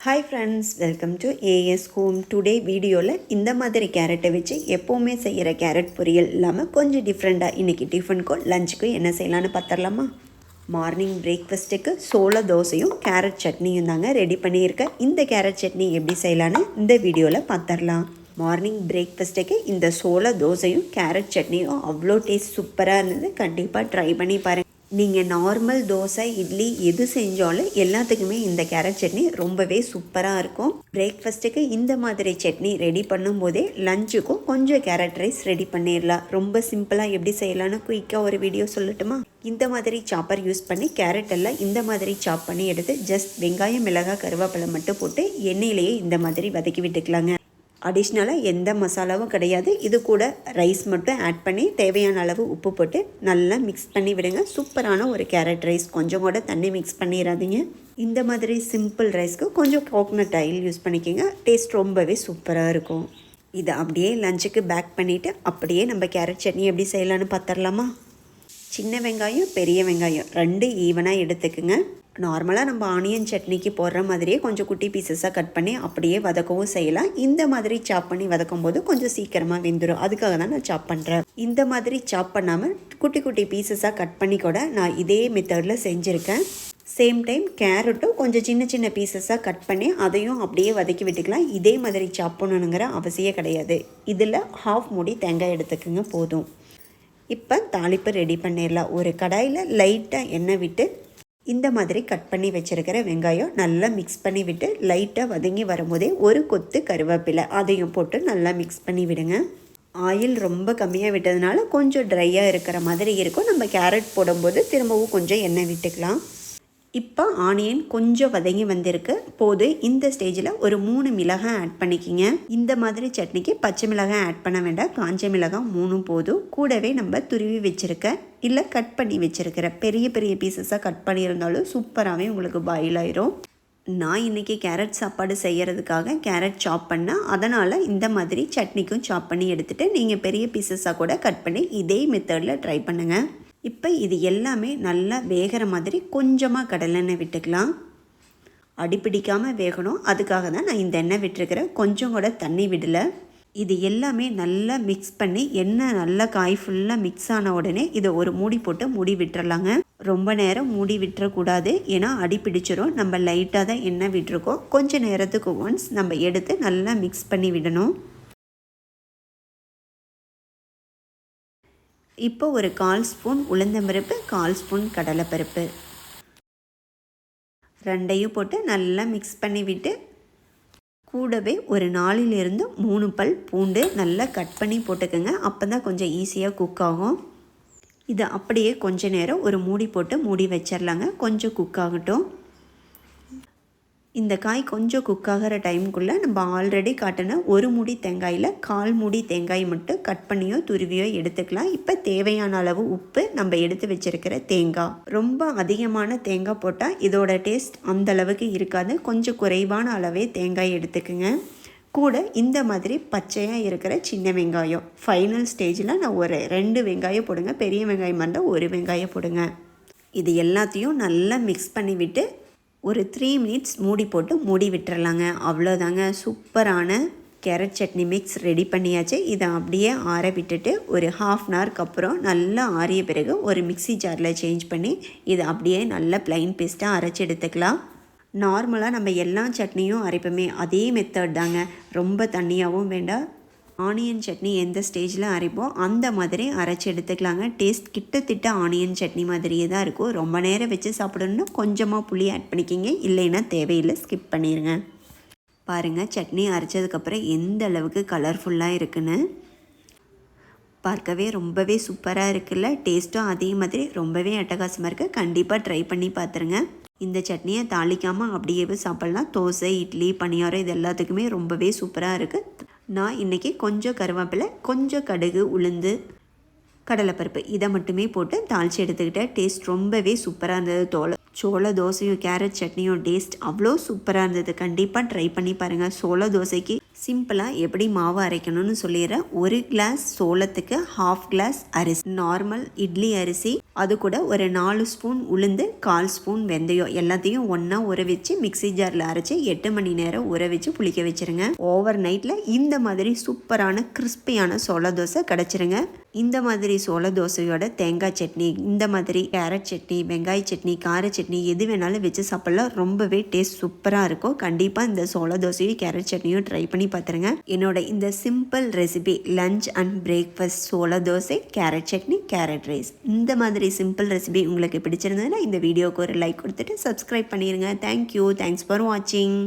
Hi friends, welcome to as home. Today வீடியோவில் இந்த மாதிரி கேரட்டை வச்சு எப்போவுமே செய்கிற கேரட் பொரியல் இல்லாமல் கொஞ்சம் டிஃப்ரெண்ட்டாக இன்றைக்கி டிஃபனுக்கும் லஞ்சுக்கும் என்ன செய்யலான்னு பார்த்துடலாமா? மார்னிங் பிரேக்ஃபாஸ்ட்டுக்கு சோள தோசையும் கேரட் சட்னியும் தாங்க ரெடி பண்ணியிருக்கேன். இந்த கேரட் சட்னி எப்படி செய்யலான்னு இந்த வீடியோவில் பார்த்துடலாம். மார்னிங் பிரேக்ஃபாஸ்ட்டுக்கு இந்த சோள தோசையும் கேரட் சட்னியும் அவ்வளோ டேஸ்ட் சூப்பராக இருந்தது. கண்டிப்பாக ட்ரை பண்ணி பாருங்கள். நீங்கள் நார்மல் தோசை இட்லி எது செஞ்சாலும் எல்லாத்துக்குமே இந்த கேரட் சட்னி ரொம்பவே சூப்பராக இருக்கும். பிரேக்ஃபாஸ்ட்டுக்கு இந்த மாதிரி சட்னி ரெடி பண்ணும்போதே லஞ்சுக்கும் கொஞ்சம் கேரட் ரைஸ் ரெடி பண்ணிடலாம். ரொம்ப சிம்பிளாக எப்படி செய்யலான்னு குயிக்காக ஒரு வீடியோ சொல்லட்டுமா? இந்த மாதிரி சாப்பர் யூஸ் பண்ணி கேரட் எல்லாம் இந்த மாதிரி சாப் பண்ணி எடுத்து ஜஸ்ட் வெங்காயம், மிளகாய், கருவேப்பிலை மட்டும் போட்டு எண்ணெயிலேயே இந்த மாதிரி வதக்கி விட்டுக்கலாங்க. அடிஷ்னலாக எந்த மசாலாவும் கிடையாது. இது கூட ரைஸ் மட்டும் ஆட் பண்ணி தேவையான அளவு உப்பு போட்டு நல்லா மிக்ஸ் பண்ணி விடுங்க. சூப்பரான ஒரு கேரட் ரைஸ். கொஞ்சம் கூட தண்ணி மிக்ஸ் பண்ணிடாதீங்க. இந்த மாதிரி சிம்பிள் ரைஸ்க்கு கொஞ்சம் கோகனட் ஆயில் யூஸ் பண்ணிக்கோங்க. டேஸ்ட் ரொம்பவே சூப்பராக இருக்கும். இதை அப்படியே லஞ்சுக்கு பேக் பண்ணிவிட்டு அப்படியே நம்ம கேரட் சட்னி எப்படி செய்யலான்னு பார்த்துடலாமா? சின்ன வெங்காயம், பெரிய வெங்காயம் 2 ஈவனாக எடுத்துக்குங்க. நார்மலாக நம்ம ஆனியன் சட்னிக்கு போடுற மாதிரியே கொஞ்சம் குட்டி பீசஸாக கட் பண்ணி அப்படியே வதக்கவும் செய்யலாம். இந்த மாதிரி சாப் பண்ணி வதக்கும் போது கொஞ்சம் சீக்கிரமாக வெந்துடும். அதுக்காக தான் நான் சாப் பண்ணுறேன். இந்த மாதிரி சாப் பண்ணாமல் குட்டி குட்டி பீசஸாக கட் பண்ணி கூட நான் இதே மெத்தடில் செஞ்சுருக்கேன். சேம் டைம் கேரட்டும் கொஞ்சம் சின்ன சின்ன பீசஸாக கட் பண்ணி அதையும் அப்படியே வதக்கி விட்டுக்கலாம். இதே மாதிரி சாப் பண்ணணுங்கிற அவசியம் கிடையாது. இதில் 1/2 மூடி தேங்காய் எடுத்துக்கோங்க, போதும். இப்போ தாளிப்பு ரெடி பண்ணிடலாம். ஒரு கடாயில் லைட்டாக எண்ணெய் விட்டு இந்த மாதிரி கட் பண்ணி வச்சுருக்கிற வெங்காயம் நல்லா மிக்ஸ் பண்ணி விட்டு லைட்டாக வதங்கி வரும்போதே ஒரு கொத்து கருவேப்பிலை அதையும் போட்டு நல்லா மிக்ஸ் பண்ணி விடுங்க. ஆயில் ரொம்ப கம்மியாக விட்டதுனால கொஞ்சம் ட்ரையாக இருக்கிற மாதிரி இருக்கும். நம்ம கேரட் போடும்போது திரும்பவும் கொஞ்சம் எண்ணெய் விட்டுக்கலாம். இப்போ ஆனியன் கொஞ்சம் வதங்கி வந்திருக்கு, போது இந்த ஸ்டேஜில் ஒரு 3 மிளகாய் ஆட் பண்ணிக்கிங்க. இந்த மாதிரி சட்னிக்கு பச்சை மிளகாய் ஆட் பண்ண வேண்டாம், காஞ்ச மிளகாய் 3 போதும். கூடவே நம்ம துருவி வச்சுருக்க இல்லை கட் பண்ணி வச்சுருக்கிற பெரிய பெரிய பீசஸாக கட் பண்ணியிருந்தாலும் சூப்பராகவே உங்களுக்கு பாயில் ஆயிரும். நான் இன்றைக்கி கேரட் சாப்பாடு செய்கிறதுக்காக கேரட் சாப் பண்ணேன். அதனால் இந்த மாதிரி சட்னிக்கும் சாப் பண்ணி எடுத்துகிட்டு நீங்கள் பெரிய பீசஸாக கூட கட் பண்ணி இதே மெத்தடில் ட்ரை பண்ணுங்கள். இப்போ இது எல்லாமே நல்லா வேகிற மாதிரி கொஞ்சமாக கடலெண்ணெய் விட்டுக்கலாம். அடிப்பிடிக்காமல் வேகணும். அதுக்காக தான் நான் இந்த எண்ணெய் விட்டுருக்கிறேன். கொஞ்சம் கூட தண்ணி விடலை. இது எல்லாமே நல்லா மிக்ஸ் பண்ணி எண்ணெய் நல்லா காய் ஃபுல்லாக மிக்ஸ் ஆன உடனே இதை ஒரு மூடி போட்டு மூடி விட்டுறலாங்க. ரொம்ப நேரம் மூடி விட்டுறக்கூடாது, ஏன்னா அடிப்பிடிச்சிரும். நம்ம லைட்டாக தான் எண்ணெய் விட்டுருக்கோம். கொஞ்சம் நேரத்துக்கு ஒன்ஸ் நம்ம எடுத்து நல்லா மிக்ஸ் பண்ணி விடணும். இப்போ ஒரு 1/4 ஸ்பூன் உளுந்தம்பருப்பு, 1/4 ஸ்பூன் கடலைப்பருப்பு 2ஐயும் போட்டு நல்லா மிக்ஸ் பண்ணி விட்டு கூடவே ஒரு 4லிருந்து 3 பல் பூண்டு நல்லா கட் பண்ணி போட்டுக்கோங்க. அப்போ தான் கொஞ்சம் ஈஸியாக குக் ஆகும். இதை அப்படியே கொஞ்ச நேரம் ஒரு மூடி போட்டு மூடி வச்சிடலாங்க. கொஞ்சம் குக் ஆகட்டும். இந்த காய் கொஞ்சம் குக் ஆகிற டைமுக்குள்ளே நம்ம ஆல்ரெடி காட்டின ஒரு மூடி தேங்காயில் 1/4 மூடி தேங்காய் மட்டும் கட் பண்ணியோ துருவியோ எடுத்துக்கலாம். இப்போ தேவையான அளவு உப்பு, நம்ம எடுத்து வச்சுருக்கிற தேங்காய். ரொம்ப அதிகமான தேங்காய் போட்டால் இதோட டேஸ்ட் அந்தளவுக்கு இருக்காது. கொஞ்சம் குறைவான அளவே தேங்காய் எடுத்துக்குங்க. கூட இந்த மாதிரி பச்சையாக இருக்கிற சின்ன வெங்காயம். ஃபைனல் ஸ்டேஜில் நான் ஒரு 2 வெங்காயம் போடுங்க. பெரிய வெங்காயம் இருந்தால் 1 வெங்காயம் போடுங்க. இது எல்லாத்தையும் நல்லா மிக்ஸ் பண்ணி விட்டு ஒரு 3 மினிட்ஸ் மூடி போட்டு மூடி விட்டுறலாங்க. அவ்வளோதாங்க, சூப்பரான கேரட் சட்னி மிக்ஸ் ரெடி பண்ணியாச்சு. இதை அப்படியே ஆற விட்டுட்டு ஒரு 1/2 அன் ஹவருக்கு அப்புறம் நல்லா ஆறிய பிறகு ஒரு மிக்ஸி ஜாரில் சேஞ்ச் பண்ணி இதை அப்படியே நல்லா ப்ளைன் பேஸ்ட்டாக அரைச்சி எடுத்துக்கலாம். நார்மலாக நம்ம எல்லா சட்னியும் அரைப்போமே அதே மெத்தட் தாங்க. ரொம்ப தண்ணியாகவும் வேண்டாம். ஆனியன் சட்னி எந்த ஸ்டேஜில் அரைப்போம் அந்த மாதிரி அரைச்சி எடுத்துக்கலாங்க. டேஸ்ட் கிட்டத்தட்ட ஆனியன் சட்னி மாதிரியே தான் இருக்கும். ரொம்ப நேரம் வச்சு சாப்பிடணுன்னா கொஞ்சமாக புளி ஆட் பண்ணிக்கிங்க, இல்லைன்னா தேவையில்லை, ஸ்கிப் பண்ணிடுங்க. பாருங்கள், சட்னி அரைச்சதுக்கப்புறம் எந்த அளவுக்கு கலர்ஃபுல்லாக இருக்குன்னு. பார்க்கவே ரொம்பவே சூப்பராக இருக்குல்ல. டேஸ்ட்டும் அதே மாதிரி ரொம்பவே அட்டகாசமாக இருக்குது. கண்டிப்பாக ட்ரை பண்ணி பார்த்துருங்க. இந்த சட்னியை தாளிக்காமல் அப்படியே சாப்பிட்லாம். தோசை, இட்லி, பணியாரம் இது எல்லாத்துக்குமே ரொம்பவே சூப்பராக இருக்குது. நான் இன்றைக்கி கொஞ்சம் கருவேப்பிலை, கொஞ்சம் கடுகு, உளுந்து, கடலைப்பருப்பு இதை மட்டுமே போட்டு தாளித்து எடுத்துக்கிட்டேன். டேஸ்ட் ரொம்பவே சூப்பராக இருந்தது. சோள தோசையும் கேரட் சட்னியும் டேஸ்ட் அவ்வளோ சூப்பராக இருந்தது. கண்டிப்பாக ட்ரை பண்ணி பாருங்கள். சோள தோசைக்கு சிம்பிளாக எப்படி மாவு அரைக்கணும்னு சொல்லிடுறேன். 1 கிளாஸ் சோளத்துக்கு 1/2 கிளாஸ் அரிசி, நார்மல் இட்லி அரிசி, அது கூட ஒரு 4 ஸ்பூன் உளுந்து, 1/4 ஸ்பூன் வெந்தயம் எல்லாத்தையும் ஒன்றா ஊற வச்சு மிக்ஸி ஜாரில் அரைச்சி 8 மணி நேரம் ஊற வச்சு புளிக்க வச்சுருங்க. ஓவர் நைட்டில் இந்த மாதிரி சூப்பரான கிறிஸ்பியான சோள தோசை கிடச்சிருங்க. இந்த மாதிரி சோள தோசையோட தேங்காய் சட்னி, இந்த மாதிரி கேரட் சட்னி, வெங்காய சட்னி, கார சட்னி எது வேணாலும் வச்சு சாப்பிடலாம். ரொம்பவே டேஸ்ட் சூப்பராக இருக்கும். கண்டிப்பாக இந்த சோள தோசையும் கேரட் சட்னியும் ட்ரை பண்ணி பார்த்துருங்க. என்னோட இந்த simple recipe lunch and breakfast சோள dosa, carrot chutney, carrot rice, இந்த மாதிரி சிம்பிள் ரெசிபி உங்களுக்கு பிடிச்சிருந்ததுன்னா இந்த வீடியோக்கு ஒரு லைக் கொடுத்துட்டு சப்ஸ்கிரைப் பண்ணிடுங்க. தேங்க்யூ. தேங்க்ஸ் ஃபார் வாட்சிங்.